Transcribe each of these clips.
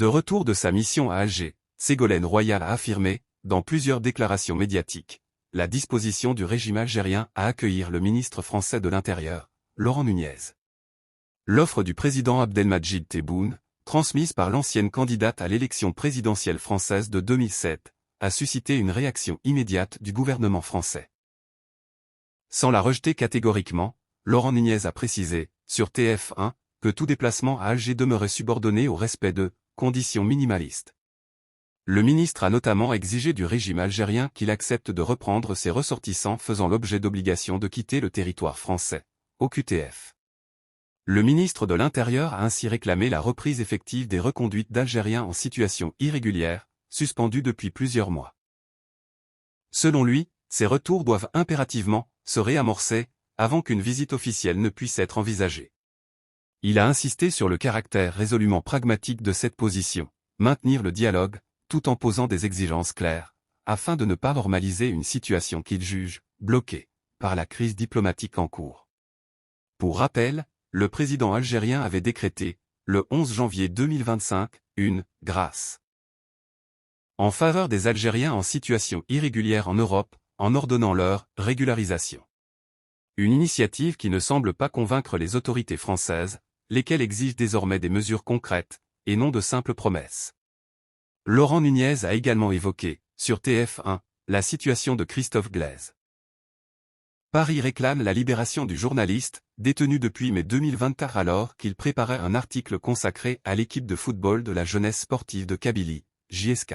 De retour de sa mission à Alger, Ségolène Royal a affirmé, dans plusieurs déclarations médiatiques, la disposition du régime algérien à accueillir le ministre français de l'Intérieur, Laurent Nunez. L'offre du président Abdelmadjid Tebboune, transmise par l'ancienne candidate à l'élection présidentielle française de 2007, a suscité une réaction immédiate du gouvernement français. Sans la rejeter catégoriquement, Laurent Nunez a précisé, sur TF1, que tout déplacement à Alger demeurait subordonné au respect de conditions minimalistes. Le ministre a notamment exigé du régime algérien qu'il accepte de reprendre ses ressortissants faisant l'objet d'obligations de quitter le territoire français, OQTF. Le ministre de l'Intérieur a ainsi réclamé la reprise effective des reconduites d'Algériens en situation irrégulière, suspendues depuis plusieurs mois. Selon lui, ces retours doivent impérativement se réamorcer avant qu'une visite officielle ne puisse être envisagée. Il a insisté sur le caractère résolument pragmatique de cette position, maintenir le dialogue, tout en posant des exigences claires, afin de ne pas normaliser une situation qu'il juge bloquée par la crise diplomatique en cours. Pour rappel, le président algérien avait décrété, le 11 janvier 2025, une « grâce » en faveur des Algériens en situation irrégulière en Europe, en ordonnant leur régularisation. Une initiative qui ne semble pas convaincre les autorités françaises, lesquelles exigent désormais des mesures concrètes, et non de simples promesses. Laurent Nunez a également évoqué, sur TF1, la situation de Christophe Glaise. Paris réclame la libération du journaliste, détenu depuis mai 2024 alors qu'il préparait un article consacré à l'équipe de football de la jeunesse sportive de Kabylie, JSK.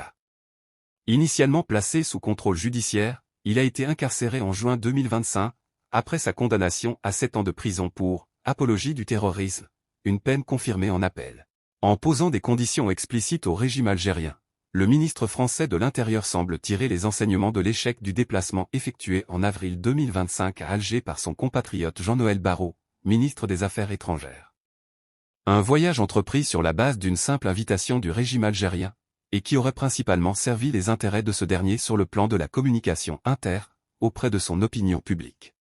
Initialement placé sous contrôle judiciaire, il a été incarcéré en juin 2025, après sa condamnation à 7 ans de prison pour apologie du terrorisme, une peine confirmée en appel. En posant des conditions explicites au régime algérien, le ministre français de l'Intérieur semble tirer les enseignements de l'échec du déplacement effectué en avril 2025 à Alger par son compatriote Jean-Noël Barrot, ministre des Affaires étrangères. Un voyage entrepris sur la base d'une simple invitation du régime algérien, et qui aurait principalement servi les intérêts de ce dernier sur le plan de la communication auprès de son opinion publique.